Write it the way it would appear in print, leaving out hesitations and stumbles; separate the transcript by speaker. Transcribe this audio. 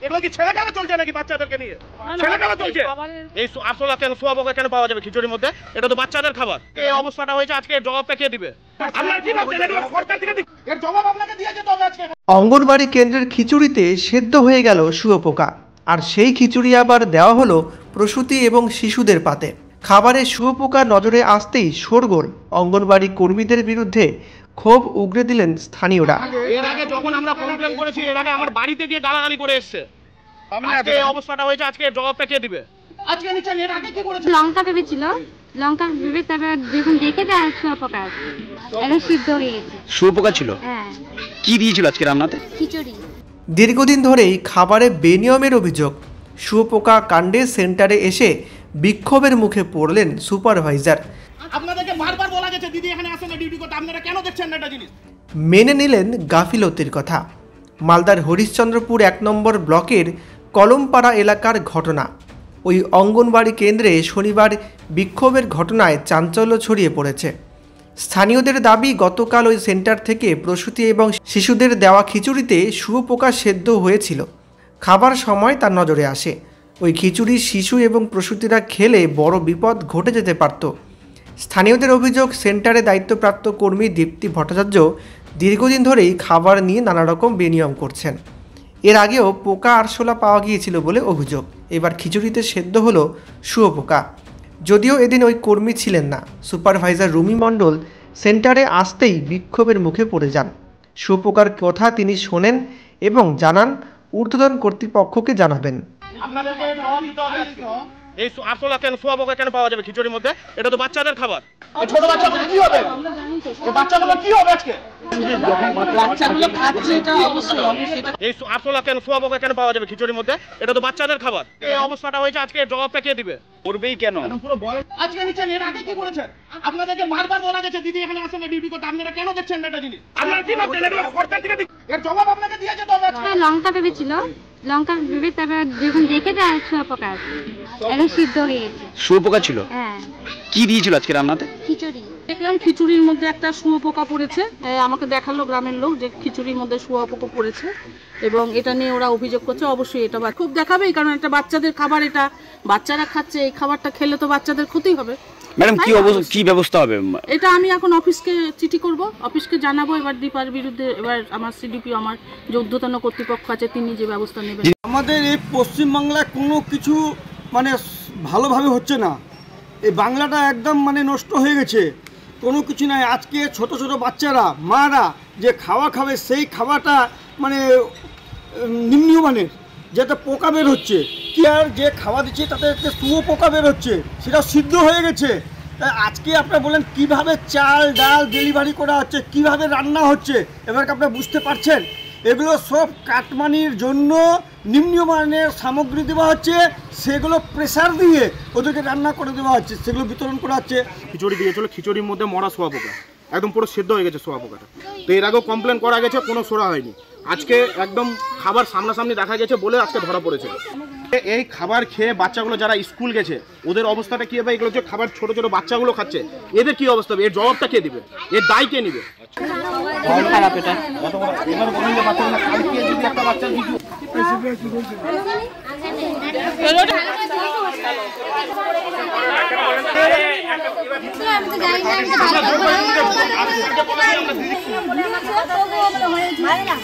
Speaker 1: এগুলো কি ছেলে খেলা চলছে নাকি বাচ্চাদেরকে নিয়ে? ছেলে খেলা চলছে। এই আসলে কেন সোয়া পোকা কেন পাওয়া যাবে খিচুড়ির মধ্যে? এটা তো বাচ্চাদের খাবার। এই অবস্থাটা হয়েছে, আজকে জবাবটা কে দিবে? আপনারা কি ভাবছেন এটা সরকার থেকে দিবে? এর জবাব আপনাকে দিয়ে যেতে হবে আজকে।
Speaker 2: অঙ্গনবাড়ি কেন্দ্রের খিচুড়িতে সেদ্ধ হয়ে গেল শুঁয়োপোকা, আর সেই খিচুড়ি আবার দেওয়া হলো প্রসূতি এবং শিশুদের পাতে। খাবারে শুঁয়োপোকা নজরে আসতেই শোরগোল, অঙ্গনবাড়ি কর্মীদের বিরুদ্ধে ক্ষোভ উগরে দিলেন স্থানীয়রা।
Speaker 1: এর আগে যখন আমরা কমপ্লেন করেছি, এর আগে আমার বাড়িতে গিয়ে গালাগালি করে এসেছে। আজকে এই অবস্থাটা হয়েছে, আজকে জবাবটা কে দিবে? আজকে নিচে এর আগে কি করেছে?
Speaker 3: লঙ্কা ভেবেছিল, লঙ্কা ভেবে তারপর দেখুন দেখে দেয় শুঁয়োপোকা এটা সিদ্ধ হয়ে গেছে।
Speaker 4: শুঁয়োপোকা ছিল?
Speaker 3: হ্যাঁ।
Speaker 4: কি দিয়েছিল আজকে রান্নাতে?
Speaker 3: খিচুড়ি।
Speaker 2: দীর্ঘদিন ধরেই খাবারে বেনিয়মের অভিযোগ। শুঁয়োপোকা কাণ্ডে সেন্টারে এসে বিক্ষোভের মুখে পড়লেন সুপারভাইজার।
Speaker 1: আপনাদেরকে বারবার বলা গেছে দিদি এখানে আসেন না ডিউটি করতে, আপনারা কেন দেখছেন না এটা জিনিস?
Speaker 2: মেনে নিলেন গাফিলতির কথা। মালদার হরিশ্চন্দ্রপুর ১ নম্বর ব্লকের কলমপাড়া এলাকার ঘটনা। ওই অঙ্গনবাড়ি কেন্দ্রে শনিবার বিক্ষোভের ঘটনায় চাঞ্চল্য ছড়িয়ে পড়েছে। স্থানীয়দের দাবি, গতকাল ওই সেন্টার থেকে প্রসূতি এবং শিশুদের দেওয়া খিচুড়িতে শুঁয়োপোকা সেদ্ধ হয়েছিল। খাবার সময় তার নজরে আসে। ওই খিচুড়ি শিশু এবং প্রসূতিরা খেলে বড় বিপদ ঘটে যেতে পারত। স্থানীয়দের অভিযোগ, সেন্টারে দায়িত্বপ্রাপ্ত কর্মী দীপ্তি ভট্টাচার্য দীর্ঘদিন ধরেই খাবার নিয়ে নানা রকম বেনিয়ম করছেন। এর আগেও পোকা আরশোলা পাওয়া গিয়েছিল বলে অভিযোগ। এবার খিচুড়িতে সেদ্ধ হলো শুঁয়োপোকা। যদিও এদিন ওই কর্মী ছিলেন না। সুপারভাইজার রুমি মণ্ডল সেন্টারে আসতেই বিক্ষোভের মুখে পড়ে যান। শুঁয়োপোকার কথা তিনি শোনেন এবং জানান ঊর্ধ্বতন কর্তৃপক্ষকে জানাবেন।
Speaker 1: আপনাদেরকে জবাব দিতে হবে। এই আসলে কেন সোয়া পোকা কেন পাওয়া যাবে খিচুড়ির মধ্যে? এটা তো বাচ্চাদের খাবার। এই ছোট বাচ্চাগুলো কি হবে? এই বাচ্চাগুলো কি হবে আজকে?
Speaker 5: বাচ্চাগুলো খাচ্ছে, এটা অবশ্যই
Speaker 1: এই আসলে কেন সোয়া পোকা কেন পাওয়া যাবে খিচুড়ির মধ্যে? এটা তো বাচ্চাদের খাবার। এই অবস্থাটা হয়েছে, আজকে জবাবটা কে দিবে?
Speaker 4: করবেই কেন?
Speaker 1: আজকে নিচে এর আগে কি করেছেন? আপনাদেরকে বারবার বলা গেছে দিদি এখানে আসেন না ডিউটি করতে, আপনারা কেন দেখছেন না এটা জিনিস? আপনারা কি ভাবছেন এটা সরকার থেকে দিবে? এর জবাব আপনাকে দিয়ে যেতে হবে আজকে।
Speaker 3: লঙ্কা ভেবেছিল, লঙ্কা ভেবে তারপর দেখুন দেখে দেয় শুঁয়োপোকা এটা সিদ্ধ হয়ে গেছে।
Speaker 4: শুঁয়োপোকা ছিল?
Speaker 3: হ্যাঁ।
Speaker 4: কি দিয়েছিল আজকে রান্নাতে?
Speaker 3: খিচুড়ি।
Speaker 5: দেখলাম খিচুড়ির মধ্যে একটা শুঁয়োপোকা পড়েছে। আমাকে দেখালো গ্রামের লোক যে খিচুড়ির মধ্যে শুঁয়োপোকা পড়েছে, এবং এটা নিয়ে ওরা অভিযোগ করছে। অবশ্যই এটা খুব দেখাবেই, কারণ এটা বাচ্চাদের খাবার, এটা বাচ্চারা খাচ্ছে, এই খাবারটা খেলে তো বাচ্চাদের ক্ষতি হবে।
Speaker 4: ম্যাডাম কি ব্যবস্থা হবে?
Speaker 5: এটা আমি এখন অফিসকে চিঠি করব, অফিসকে জানাবো। এবার দীপার বিরুদ্ধে এবার আমার সিডিপি, আমার যে ঊর্ধ্বতন কর্তৃপক্ষ আছে, তিনি যে ব্যবস্থা নেবেন।
Speaker 6: আমাদের এই পশ্চিমবাংলায় কোনো কিছু মানে ভালোভাবে হচ্ছে না। এই বাংলাটা একদম মানে নষ্ট হয়ে গেছে, কোনো কিছু নাই। আজকে ছোট ছোট বাচ্চারা, মারা যে খাওয়া খাবে, সেই খাওয়াটা মানে নিম্নমানের, যেটা পোকা বের হচ্ছে। কি আর যে খাওয়া দিচ্ছে তাতে শুঁয়োপোকা বের হচ্ছে, সেটা সিদ্ধ হয়ে গেছে। তাই আজকে আপনারা বলেন কিভাবে চাল ডাল ডেলিভারি করা হচ্ছে, কিভাবে রান্না হচ্ছে, এবার আপনারা বুঝতে পারছেন। এগুলো সব কাটমানির জন্য নিম্নমানের সামগ্রী দেওয়া হচ্ছে, সেগুলো প্রেসার দিয়ে ওদেরকে রান্না করে দেওয়া হচ্ছে, সেগুলো বিতরণ করা হচ্ছে।
Speaker 1: খিচুড়ি দিয়েছিল, খিচুড়ির মধ্যে মরা সোয়া পোকা, একদম পুরো সেদ্ধ হয়ে গেছে সোয়া পোকাটা। তো এর আগেও কমপ্লেন করা গেছে, কোনো সোরা হয়নি। আজকে একদম খাবার সামনাসামনি দেখা গেছে বলে আজকে ধরা পড়েছে। এই খাবার খেয়ে বাচ্চাগুলো যারা স্কুল গেছে, ওদের অবস্থাটা কি হবে? এগুলো যে খাবার ছোট ছোট বাচ্চাগুলো খাচ্ছে, এদের কি অবস্থা হবে? এর জবাবটা কে দিবে? এর দায় কে নিবে?
Speaker 5: খারাপ এটা।
Speaker 1: এবার বলুন যে বাচ্চাগুলো কালকে যদি একটা বাচ্চার কিছু
Speaker 3: আমি তো জানি না।